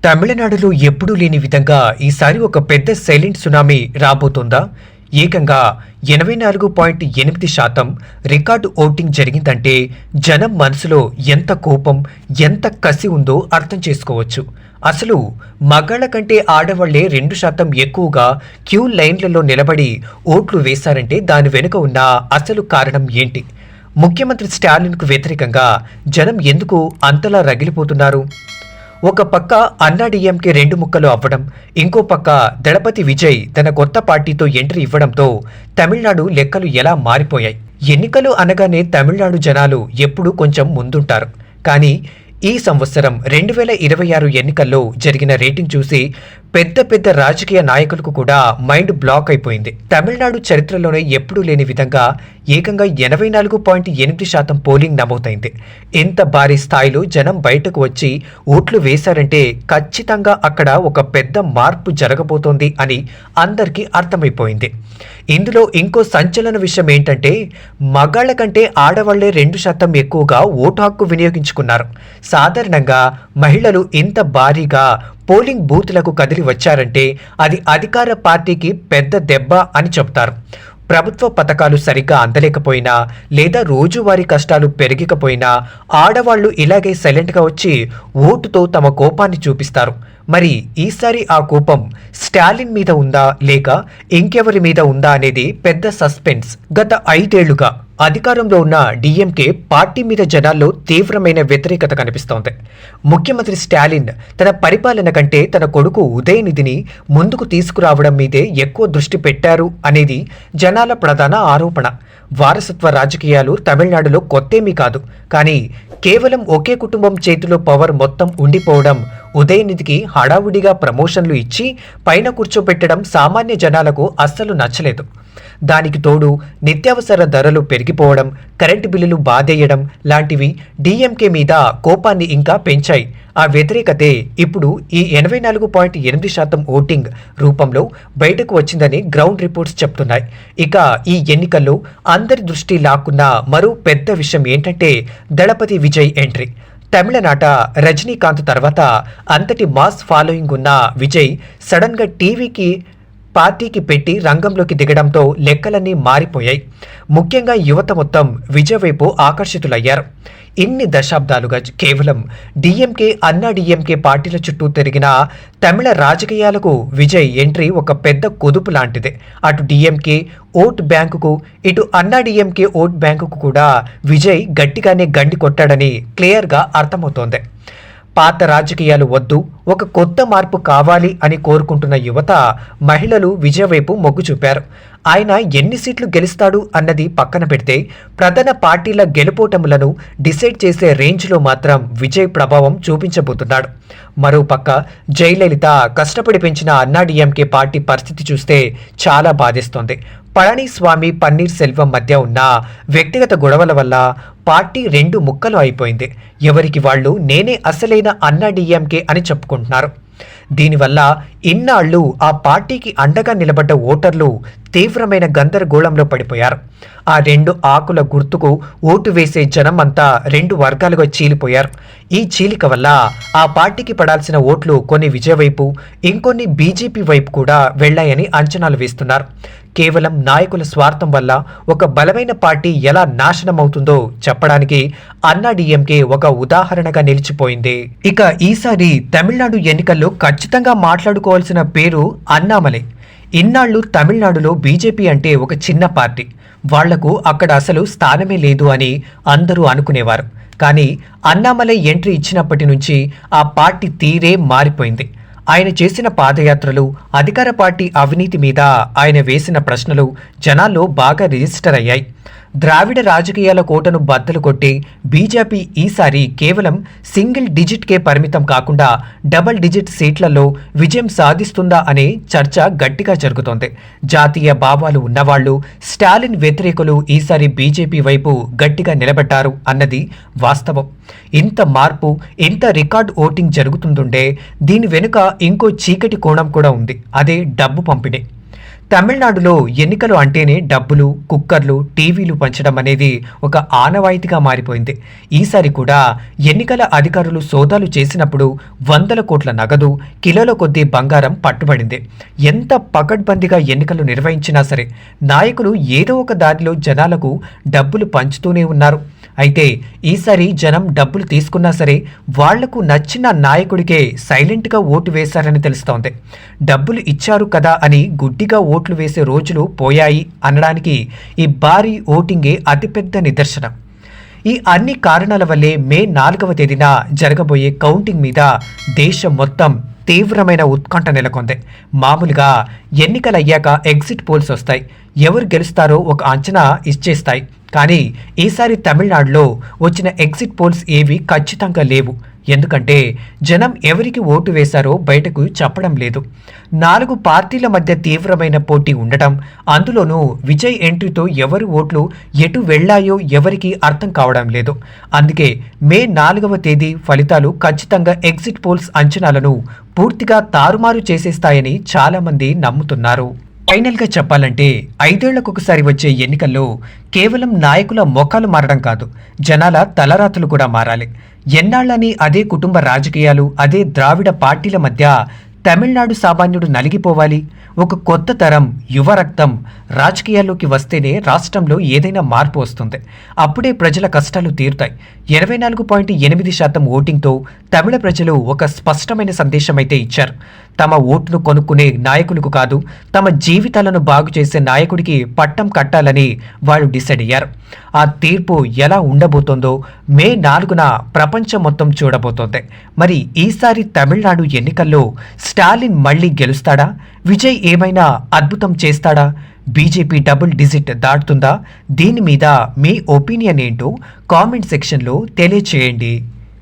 తమిళనాడులో ఎప్పుడూ లేని విధంగా ఈసారి ఒక పెద్ద సైలెంట్ సునామీ రాబోతోందా? ఏకంగా 84.8% రికార్డు ఓటింగ్ జరిగిందంటే జనం మనసులో ఎంత కోపం, ఎంత కసి ఉందో అర్థం చేసుకోవచ్చు. అసలు మగాళ్ల కంటే ఆడవాళ్లే 2% ఎక్కువగా క్యూ లైన్లలో నిలబడి ఓట్లు వేశారంటే దాని వెనుక ఉన్న అసలు కారణం ఏంటి? ముఖ్యమంత్రి స్టాలిన్కు వ్యతిరేకంగా జనం ఎందుకు అంతలా రగిలిపోతున్నారు? ఒక పక్క అన్నాడీఎంకే 2 ముక్కలు అవ్వడం, ఇంకో పక్క దళపతి విజయ్ తన కొత్త పార్టీతో ఎంట్రీ ఇవ్వడంతో తమిళనాడు లెక్కలు ఎలా మారిపోయాయి? ఎన్నికలు అనగానే తమిళనాడు జనాలు ఎప్పుడూ కొంచెం ముందుంటారు. కానీ ఈ సంవత్సరం 2026 ఎన్నికల్లో జరిగిన రేటింగ్ చూసి పెద్ద పెద్ద రాజకీయ నాయకులకు కూడా మైండ్ బ్లాక్ అయిపోయింది. తమిళనాడు చరిత్రలోనే ఎప్పుడూ లేని విధంగా ఏకంగా 84.8% పోలింగ్ నమోదైంది. ఇంత భారీ స్థాయిలో జనం బయటకు వచ్చి ఓట్లు వేశారంటే ఖచ్చితంగా అక్కడ ఒక పెద్ద మార్పు జరగబోతోంది అని అందరికీ అర్థమైపోయింది. ఇందులో ఇంకో సంచలన విషయం ఏంటంటే మగాళ్ల కంటే ఆడవాళ్లే 2% ఎక్కువగా ఓటు హక్కు వినియోగించుకున్నారు. సాధారణంగా మహిళలు ఇంత భారీగా పోలింగ్ బూత్లకు కదిలి వచ్చారంటే అది అధికార పార్టీకి పెద్ద దెబ్బ అని చెబుతారు. ప్రభుత్వ పథకాలు సరిగ్గా అందలేకపోయినా లేదా రోజువారీ కష్టాలు పెరిగకపోయినా ఆడవాళ్లు ఇలాగే సైలెంట్గా వచ్చి ఓటుతో తమ కోపాన్ని చూపిస్తారు. మరి ఈసారి ఆ కోపం స్టాలిన్ మీద ఉందా లేక ఇంకెవరి మీద ఉందా అనేది పెద్ద సస్పెన్స్. గత 5 ఏళ్లుగా అధికారంలో ఉన్న డిఎంకే పార్టీ మీద జనాల్లో తీవ్రమైన వ్యతిరేకత కనిపిస్తోంది. ముఖ్యమంత్రి స్టాలిన్ తన పరిపాలన కంటే తన కొడుకు ఉదయనిధిని ముందుకు తీసుకురావడం మీదే ఎక్కువ దృష్టి పెట్టారు అనేది జనాల ప్రధాన ఆరోపణ. వారసత్వ రాజకీయాలు తమిళనాడులో కొత్తేమీ కాదు. కానీ కేవలం ఒకే కుటుంబం చేతిలో పవర్ మొత్తం ఉండిపోవడం, ఉదయనిధికి హడావుడిగా ప్రమోషన్లు ఇచ్చి పైన కూర్చోబెట్టడం సామాన్య జనాలకు అస్సలు నచ్చలేదు. దానికి తోడు నిత్యావసర ధరలు పెరిగిపోవడం, కరెంటు బిల్లులు బాధేయడం లాంటివి డిఎంకే మీద కోపాన్ని ఇంకా పెంచాయి. ఆ వ్యతిరేకతే ఇప్పుడు ఈ 84.8% ఓటింగ్ రూపంలో బయటకు వచ్చిందని గ్రౌండ్ రిపోర్ట్స్ చెప్తున్నాయి. ఇక ఈ ఎన్నికల్లో అందరి దృష్టి లాక్కున్న మరో పెద్ద విషయం ఏంటంటే దళపతి విజయ్ ఎంట్రీ. తమిళనాట రజనీకాంత్ తర్వాత అంతటి మాస్ ఫాలోయింగ్ ఉన్న విజయ్ సడన్ గా పార్టీకి పెట్టి రంగంలోకి దిగడంతో లెక్కలన్నీ మారిపోయాయి. ముఖ్యంగా యువత మొత్తం విజయ్ వైపు ఆకర్షితులయ్యారు. ఇన్ని దశాబ్దాలుగా కేవలం డిఎంకే, అన్నా డిఎంకే పార్టీల చుట్టూ తిరిగిన తమిళ రాజకీయాలకు విజయ్ ఎంట్రీ ఒక పెద్ద కుదుపు లాంటిదే. అటు డిఎంకే ఓట్ బ్యాంకుకు, ఇటు అన్నా డిఎంకే ఓట్ బ్యాంకుకు కూడా విజయ్ గట్టిగానే గండి కొట్టాడని క్లియర్గా అర్థమవుతోంది. పాత రాజకీయాలు వద్దు, ఒక కొత్త మార్పు కావాలి అని కోరుకుంటున్న యువత, మహిళలు విజయ్ వైపు మొగ్గు చూపారు. ఆయన ఎన్ని సీట్లు గెలుస్తాడు అన్నది పక్కన పెడితే ప్రధాన పార్టీల గెలుపోటములను డిసైడ్ చేసే రేంజ్లో మాత్రం విజయ్ ప్రభావం చూపించబోతున్నాడు. మరోపక్క జయలలిత కష్టపడి పెంచిన అన్నాడీఎంకే పార్టీ పరిస్థితి చూస్తే చాలా బాధిస్తోంది. పళనిస్వామి, పన్నీర్ సెల్వం మధ్య ఉన్న వ్యక్తిగత గొడవల వల్ల పార్టీ 2 ముక్కలు అయిపోయింది. ఎవరికి వాళ్ళు నేనే అసలైన అన్నాడీఎంకే అని చెప్పుకుంటున్నారు. దీనివల్ల ఇన్నాళ్లు ఆ పార్టీకి అండగా నిలబడ్డ ఓటర్లు తీవ్రమైన గందరగోళంలో పడిపోయారు. ఆ 2 ఆకుల గుర్తుకు ఓటు వేసే జనం అంతా 2 వర్గాలుగా చీలిపోయారు. ఈ చీలిక వల్ల ఆ పార్టీకి పడాల్సిన ఓట్లు కొన్ని విజయ్ వైపు, ఇంకొన్ని బీజేపీ వైపు కూడా వెళ్లాయని అంచనాలు వేస్తున్నారు. కేవలం నాయకుల స్వార్థం వల్ల ఒక బలమైన పార్టీ ఎలా నాశనమవుతుందో చెప్పడానికి అన్నాడీఎంకే ఒక ఉదాహరణగా నిలిచిపోయింది. ఇక ఈసారి తమిళనాడు ఎన్నికల్లో ఖచ్చితంగా మాట్లాడుకోవాల్సిన పేరు అన్నామలై. ఇన్నాళ్లు తమిళనాడులో బీజేపీ అంటే ఒక చిన్న పార్టీ, వాళ్లకు అక్కడ అసలు స్థానమే లేదు అని అందరూ అనుకునేవారు. కానీ అన్నామలై ఎంట్రీ ఇచ్చినప్పటి నుంచి ఆ పార్టీ తీరే మారిపోయింది. ఆయన చేసిన పాదయాత్రలు, అధికార పార్టీ అవినీతి మీద ఆయన వేసిన ప్రశ్నలు జనాల్లో బాగా రిజిస్టర్ అయ్యాయి. ద్రావిడ రాజకీయాల కోటను బద్దలు కొట్టి బీజేపీ ఈసారి కేవలం సింగిల్ డిజిట్కే పరిమితం కాకుండా డబుల్ డిజిట్ సీట్లలో విజయం సాధిస్తుందా అనే చర్చ గట్టిగా జరుగుతోంది. జాతీయ భావాలు ఉన్నవాళ్లు, స్టాలిన్ వ్యతిరేకులు ఈసారి బీజేపీ వైపు గట్టిగా నిలబడ్డారు అన్నది వాస్తవం. ఇంత మార్పు, ఇంత రికార్డ్ ఓటింగ్ జరుగుతుంటుండే దీని వెనుక ఇంకో చీకటి కోణం కూడా ఉంది. అదే డబ్బు పంపిణీ. తమిళనాడులో ఎన్నికలు అంటేనే డబ్బులు, కుక్కర్లు, టీవీలు పంచడం అనేది ఒక ఆనవాయితీగా మారిపోయింది. ఈసారి కూడా ఎన్నికల అధికారులు సోదాలు చేసినప్పుడు వందల కోట్ల నగదు, కిలోల కొద్దీ బంగారం పట్టుబడింది. ఎంత పకడ్బందీగా ఎన్నికలు నిర్వహించినా సరే నాయకులు ఏదో ఒక దారిలో జనాలకు డబ్బులు పంచుతూనే ఉన్నారు. అయితే ఈసారి జనం డబ్బులు తీసుకున్నా సరే వాళ్లకు నచ్చిన నాయకుడికే సైలెంట్గా ఓటు వేశారని తెలుస్తోంది. డబ్బులు ఇచ్చారు కదా అని గుడ్డిగా ఓట్లు వేసే రోజులు పోయాయి అనడానికి ఈ భారీ ఓటింగే అతిపెద్ద నిదర్శనం. ఈ అన్ని కారణాల వల్లే మే 4వ తేదీన జరగబోయే కౌంటింగ్ మీద దేశం మొత్తం తీవ్రమైన ఉత్కంఠ నెలకొంది. మామూలుగా ఎన్నికలయ్యాక ఎగ్జిట్ పోల్స్ వస్తాయి, ఎవరు గెలుస్తారో ఒక అంచనా ఇచ్చేస్తాయి. కానీ ఈసారి తమిళనాడులో వచ్చిన ఎగ్జిట్ పోల్స్ ఏవి ఖచ్చితంగా లేవు. ఎందుకంటే జనం ఎవరికి ఓటు వేశారో బయటకు చెప్పడం లేదు. 4 పార్టీల మధ్య తీవ్రమైన పోటీ ఉండటం, అందులోనూ విజయ్ ఎంట్రీతో ఎవరి ఓట్లు ఎటు వెళ్లాయో ఎవరికీ అర్థం కావడం లేదు. అందుకే మే 4వ తేదీ ఫలితాలు ఖచ్చితంగా ఎగ్జిట్ పోల్స్ అంచనాలను పూర్తిగా తారుమారు చేసేస్తాయని చాలామంది నమ్ముతున్నారు. ఫైనల్గా చెప్పాలంటే 5 ఏళ్లకొకసారి వచ్చే ఎన్నికల్లో కేవలం నాయకుల మొఖాలు మారడం కాదు, జనాల తలరాతలు కూడా మారాలి. ఎన్నాళ్ళని అదే కుటుంబ రాజకీయాలు, అదే ద్రావిడ పార్టీల మధ్య తమిళనాడు సామాన్యుడు నలిగిపోవాలి? ఒక కొత్త తరం యువ రక్తం రాజకీయాల్లోకి వస్తేనే రాష్ట్రంలో ఏదైనా మార్పు వస్తుంది. అప్పుడే ప్రజల కష్టాలు తీరుతాయి. 24.8% ఓటింగ్తో తమిళ ప్రజలు ఒక స్పష్టమైన సందేశం అయితే ఇచ్చారు. తమ ఓటును కొనుక్కునే నాయకులకు కాదు, తమ జీవితాలను బాగు చేసే నాయకుడికి పట్టం కట్టాలని వాళ్ళు డిసైడ్ అయ్యారు. ఆ తీర్పు ఎలా ఉండబోతోందో మే 4న ప్రపంచం మొత్తం చూడబోతోంది. మరి ఈసారి తమిళనాడు ఎన్నికల్లో స్టాలిన్ మళ్లీ గెలుస్తాడా? విజయ్ ఏమైనా అద్భుతం చేస్తాడా? బీజేపీ డబుల్ డిజిట్ దాటుతుందా? దీని మీద మీ ఒపీనియన్ ఏంటో కామెంట్ సెక్షన్లో తెలియచేయండి.